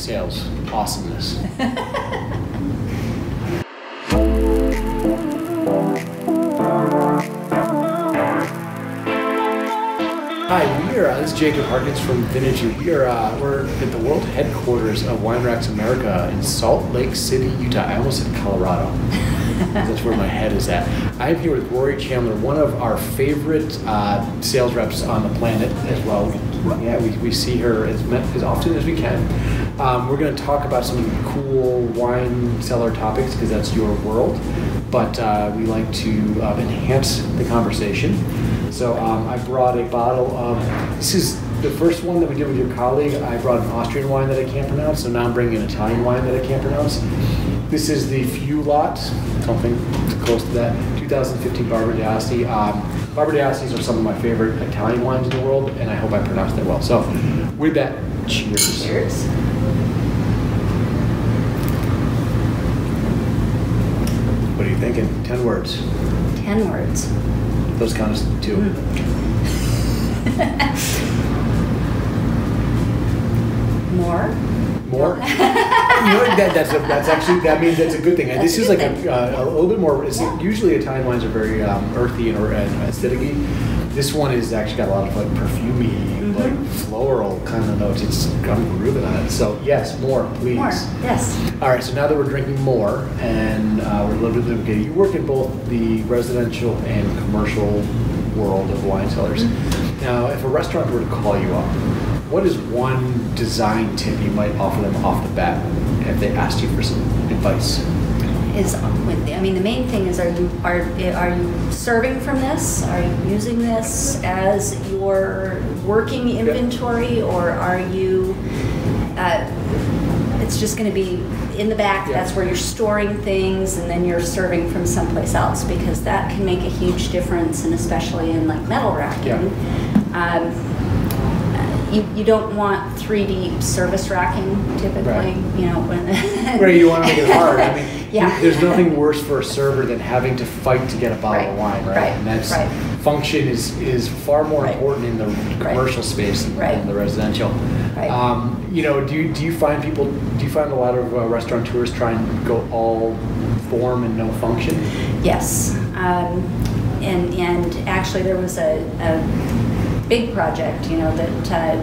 sales awesomeness. Hi, this is Jacob Harkins from VintageView. We're at the world headquarters of Wine Racks America in Salt Lake City, Utah. I almost said Colorado. That's where my head is at. I'm here with Rori Chandler, one of our favorite sales reps on the planet as well. Yeah, we see her as often as we can. We're going to talk about some cool wine cellar topics because that's your world, but we like to enhance the conversation. So I brought a bottle of, this is the first one that we did with your colleague. I brought an Austrian wine that I can't pronounce, so now I'm bringing an Italian wine that I can't pronounce. This is the Fiulot, something close to that, 2015 Barbera. Barberas are some of my favorite Italian wines in the world, and I hope I pronounced that well. So with that, cheers. Cheers. What are you thinking? 10 words. 10 words. Those count as 2. More? More? That means that's a good thing. And this is like a little bit more. Usually Italian wines are very earthy and acidic-y. This one is actually got a lot of like perfumey, like floral kind of notes. I'm grooving on it. So yes, more, please. More, yes. All right. So now that we're drinking more, and we're a little bit lubricated, you work in both the residential and commercial world of wine cellars. Now, if a restaurant were to call you up, what is one design tip you might offer them off the bat if they asked you for some advice? The main thing is, are you serving from this? Are you using this as your working inventory, or are you? It's just going to be in the back. That's where you're storing things, and then you're serving from someplace else, because that can make a huge difference, and especially in like metal racking. You don't want 3D service racking typically, right. You know. When right, you want to make it hard. I mean, yeah. There's nothing worse for a server than having to fight to get a bottle of wine, right? And that's function is far more important in the commercial space than the residential. Right. Do you find a lot of restaurateurs try and go all form and no function? Yes, and actually there was a big project, that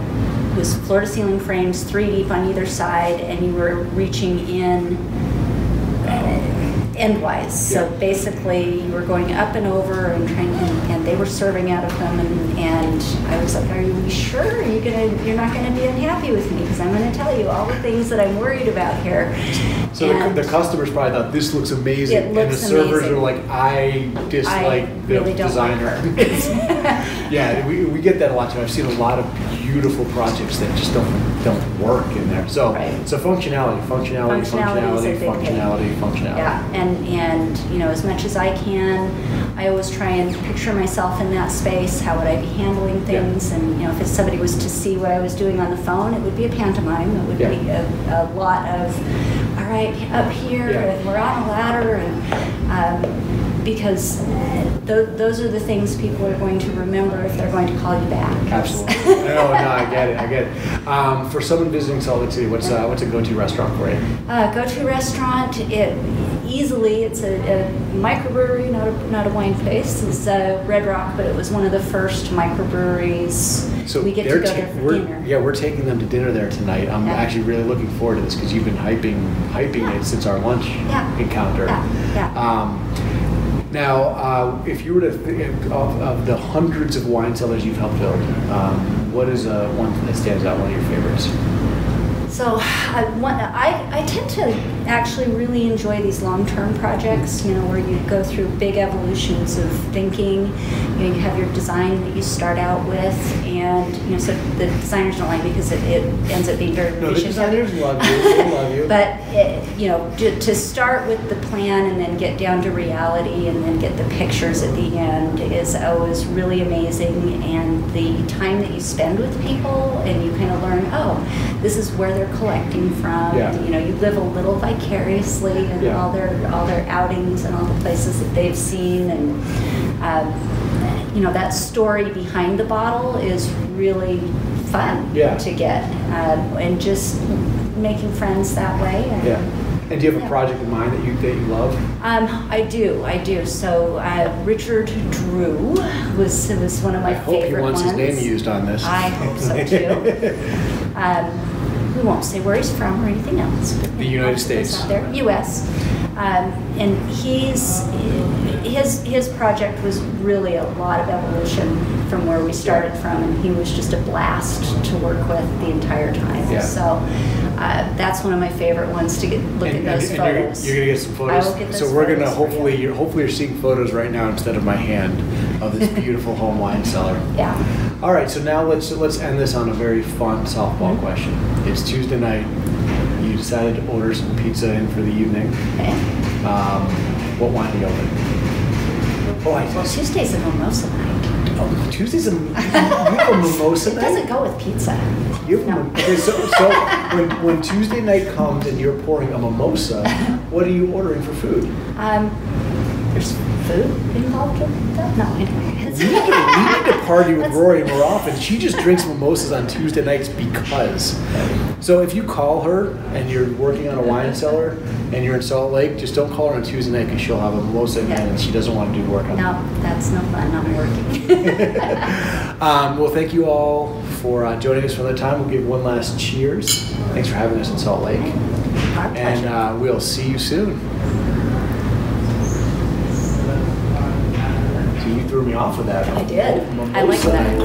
was floor-to-ceiling frames, 3 deep on either side, and you were reaching in endwise. So basically, you were going up and over and trying, and they were serving out of them, and I was like, "Are you sure you're not gonna be unhappy with me? Because I'm gonna tell you all the things that I'm worried about here." So the customers probably thought this looks amazing, and the servers are like, "I dislike the really designer." Yeah, we get that a lot too. I've seen a lot of beautiful projects that just don't work in there. So so functionality. Yeah, and as much as I can, I always try and picture myself in that space. How would I be handling things? And if somebody was to see what I was doing on the phone, it would be a pantomime. It would be a lot of, all right, up here, and we're on a ladder, and because those are the things people are going to remember if they're going to call you back. Absolutely. No, I get it. For someone visiting Salt Lake City, what's a go-to restaurant for you? Go-to restaurant, it's a microbrewery, not a wine place. It's Red Rock, but it was one of the first microbreweries. So we get to go there for dinner. Yeah, we're taking them to dinner there tonight. I'm actually really looking forward to this because you've been hyping it since our lunch encounter. Now, if you were to think of the hundreds of wine cellars you've helped build, what is one that stands out, one of your favorites? So I tend to actually really enjoy these long-term projects, where you go through big evolutions of thinking. You have your design that you start out with, and so the designers don't like because it ends up being very the designers love you. They love you. But to start with the plan and then get down to reality and then get the pictures at the end is always really amazing. And the time that you spend with people and you kind of learn, this is where they're collecting from. You live a little vicariously in all their outings and all the places that they've seen, and that story behind the bottle is really fun to get, and just making friends that way. And, Yeah. And do you have a project in mind that you love? I do. So Richard Drew was one of my favorite ones. I hope he wants his name used on this. I hope so too. We won't say where he's from or anything else. But the United States. Out there, U.S. And his project was really a lot of evolution from where we started from, and he was just a blast to work with the entire time. Yeah. So that's one of my favorite ones to look at those photos. You're gonna get some photos. I will get those so we're gonna photos hopefully you're seeing photos right now instead of my hand of this beautiful home wine cellar. Yeah. All right, so now let's end this on a very fun softball question. It's Tuesday night. You decided to order some pizza in for the evening. Okay. What wine do you open? Well, Tuesday's a mimosa night. Oh, Tuesday's you have a mimosa It night? doesn't go with pizza. Okay, so when Tuesday night comes and you're pouring a mimosa, what are you ordering for food? There's food involved with that? No, anyway. We need to party with Rori more often. She just drinks mimosas on Tuesday nights because. So if you call her and you're working on a wine cellar and you're in Salt Lake, just don't call her on Tuesday night because she'll have a mimosa in hand and she doesn't want to do work on it. No, that's no fun. I'm working. Well, thank you all for joining us for another time. We'll give one last cheers. Thanks for having us in Salt Lake. Our pleasure. And we'll see you soon. So you threw me off with that. I did. I like that.